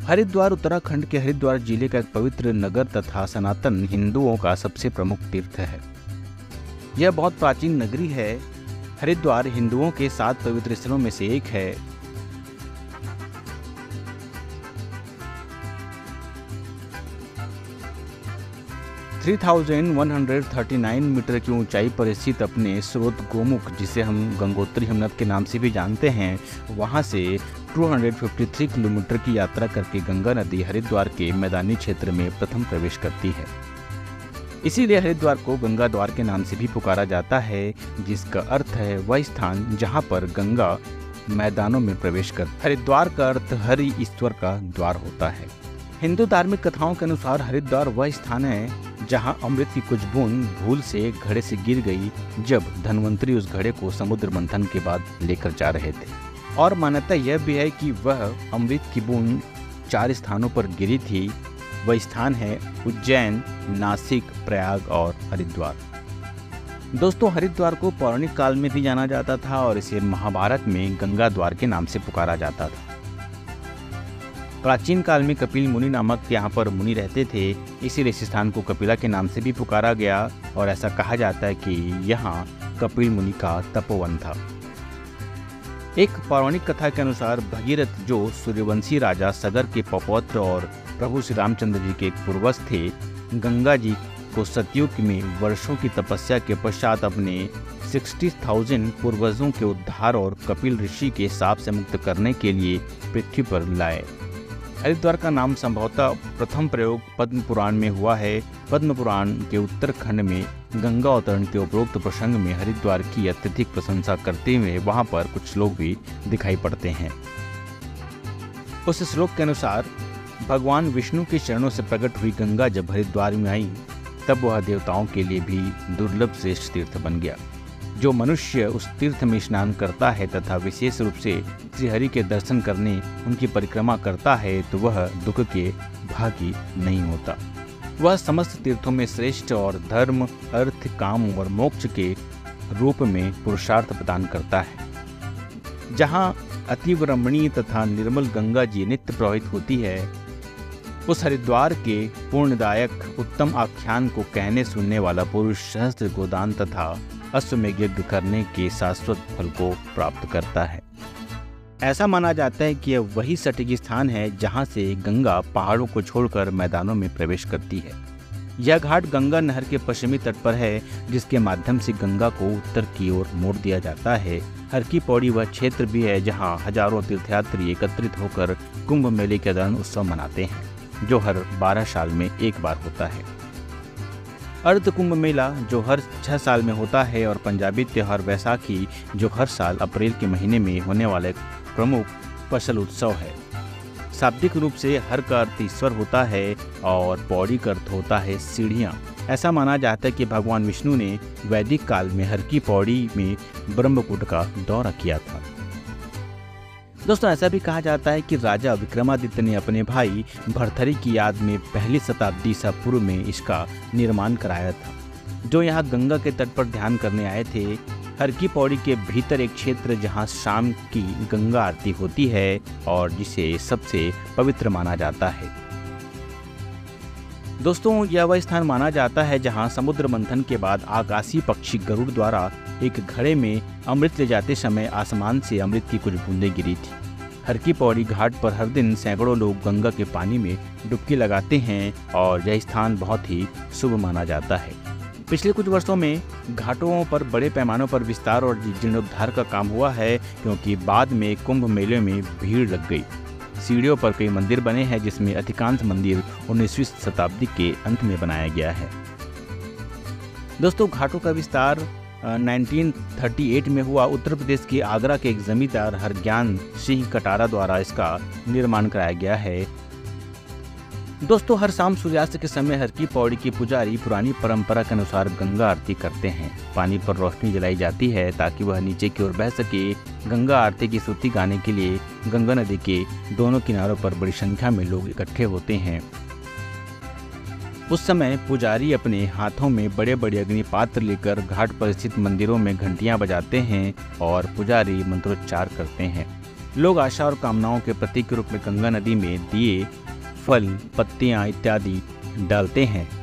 हरिद्वार उत्तराखंड के हरिद्वार जिले का एक पवित्र नगर तथा सनातन हिंदुओं का सबसे प्रमुख तीर्थ है। यह बहुत प्राचीन नगरी है। हरिद्वार हिंदुओं के 7 पवित्र स्थलों में से एक है। (3139 मीटर की ऊंचाई पर स्थित अपने स्रोत गोमुख, जिसे हम गंगोत्री हिमनद के नाम से भी जानते हैं, वहां से 253 किलोमीटर की यात्रा करके गंगा नदी हरिद्वार के मैदानी क्षेत्र में प्रथम प्रवेश करती है। इसीलिए हरिद्वार को गंगा द्वार के नाम से भी पुकारा जाता है, जिसका अर्थ है वह स्थान जहां पर गंगा मैदानों में प्रवेश कर। हरिद्वार का अर्थ हरि ईश्वर का द्वार होता है। हिंदू धार्मिक कथाओं के अनुसार हरिद्वार वह स्थान है जहां अमृत की कुछ बूंद भूल से घड़े से गिर गई, जब धन्वंतरी उस घड़े को समुद्र मंथन के बाद लेकर जा रहे थे। और मान्यता यह भी है कि वह अमृत की बूंद 4 स्थानों पर गिरी थी। वह स्थान है उज्जैन, नासिक, प्रयाग और हरिद्वार। दोस्तों, हरिद्वार को पौराणिक काल में भी जाना जाता था और इसे महाभारत में गंगा द्वार के नाम से पुकारा जाता था। प्राचीन काल में कपिल मुनि नामक यहाँ पर मुनि रहते थे, इसीलिए इस स्थान को कपिला के नाम से भी पुकारा गया और ऐसा कहा जाता है कि यहाँ कपिल मुनि का तपोवन था। एक पौराणिक कथा के अनुसार भगीरथ, जो सूर्यवंशी राजा सगर के पौत्र और प्रभु श्री रामचंद्र जी के एक पूर्वज थे, गंगा जी को सतयुग में वर्षों की तपस्या के पश्चात अपने 60,000 पूर्वजों के उद्धार और कपिल ऋषि के शाप से मुक्त करने के लिए पृथ्वी पर लाए। हरिद्वार का नाम संभवतः प्रथम प्रयोग पद्म पुराण में हुआ है। पद्म पुराण के उत्तरखंड में गंगा अवतरण के उपरोक्त प्रसंग में हरिद्वार की अत्यधिक प्रशंसा करते हुए वहां पर कुछ लोग भी दिखाई पड़ते हैं। उस श्लोक के अनुसार भगवान विष्णु के चरणों से प्रकट हुई गंगा जब हरिद्वार में आई, तब वह देवताओं के लिए भी दुर्लभ श्रेष्ठ तीर्थ बन गया। जो मनुष्य उस तीर्थ में स्नान करता है तथा विशेष रूप से श्रीहरि के दर्शन करने उनकी परिक्रमा करता है, तो वह दुख के भागी नहीं होता। वह समस्त तीर्थों में श्रेष्ठ और धर्म, अर्थ, काम और मोक्ष के रूप में पुरुषार्थ प्रदान करता है। जहाँ अतीव रमणीय तथा निर्मल गंगा जी नित्य प्रवाहित होती है, उस हरिद्वार के पुण्यदायक उत्तम आख्यान को कहने सुनने वाला पुरुष सहस्त्र गोदान तथा अश्वमेध यज्ञ करने के शाश्वत फल को प्राप्त करता है। ऐसा माना जाता है कि यह वही सटीक स्थान है जहां से गंगा पहाड़ों को छोड़कर मैदानों में प्रवेश करती है। यह घाट गंगा नहर के पश्चिमी तट पर है, जिसके माध्यम से गंगा को उत्तर की ओर मोड़ दिया जाता है। हर की पौड़ी वह क्षेत्र भी है जहां हजारों तीर्थयात्री एकत्रित होकर कुंभ मेले के दौरान उत्सव मनाते हैं, जो हर 12 साल में एक बार होता है। अर्ध कुंभ मेला जो हर 6 साल में होता है और पंजाबी त्योहार वैसाखी जो हर साल अप्रैल के महीने में होने वाला एक प्रमुख फसल उत्सव है। शाब्दिक रूप से हर का अर्थ ईश्वर होता है और पौड़ी का अर्थ होता है सीढ़ियाँ। ऐसा माना जाता है कि भगवान विष्णु ने वैदिक काल में हर की पौड़ी में ब्रह्मकूट का दौरा किया था। दोस्तों, ऐसा भी कहा जाता है कि राजा विक्रमादित्य ने अपने भाई भरथरी की याद में पहली शताब्दी ईसा पूर्व में इसका निर्माण कराया था, जो यहाँ गंगा के तट पर ध्यान करने आए थे। हर की पौड़ी के भीतर एक क्षेत्र जहाँ शाम की गंगा आरती होती है और जिसे सबसे पवित्र माना जाता है। दोस्तों, यह वह स्थान माना जाता है जहाँ समुद्र मंथन के बाद आकाशीय पक्षी गरुड़ द्वारा एक घड़े में अमृत ले जाते समय आसमान से अमृत की कुछ बूंदें गिरी थी। हर की पौड़ी घाट पर हर दिन सैकड़ों लोग गंगा के पानी में डुबकी लगाते हैं और यह स्थान बहुत ही शुभ माना जाता है। पिछले कुछ वर्षों में घाटों पर बड़े पैमानों पर विस्तार और जीर्णोद्धार का काम हुआ है, क्योंकि बाद में कुंभ मेले में भीड़ लग गई। सीढ़ियों पर कई मंदिर बने हैं, जिसमें अधिकांश मंदिर 19वीं शताब्दी के अंत में बनाया गया है। दोस्तों, घाटों का विस्तार 1938 में हुआ। उत्तर प्रदेश के आगरा के एक जमींदार हरज्ञान सिंह कटारा द्वारा इसका निर्माण कराया गया है। दोस्तों, हर शाम सूर्यास्त के समय हर की पौड़ी के पुजारी पुरानी परंपरा के अनुसार गंगा आरती करते हैं। पानी पर रोशनी जलाई जाती है ताकि वह नीचे की ओर बह सके। गंगा आरती की स्तुति गाने के लिए गंगा नदी के दोनों किनारों पर बड़ी संख्या में लोग इकट्ठे होते हैं। उस समय पुजारी अपने हाथों में बड़े बड़े अग्निपात्र लेकर घाट पर स्थित मंदिरों में घंटियां बजाते हैं और पुजारी मंत्रोच्चार करते हैं। लोग आशा और कामनाओं के प्रतीक के रूप में गंगा नदी में दिए, फल, पत्तियां इत्यादि डालते हैं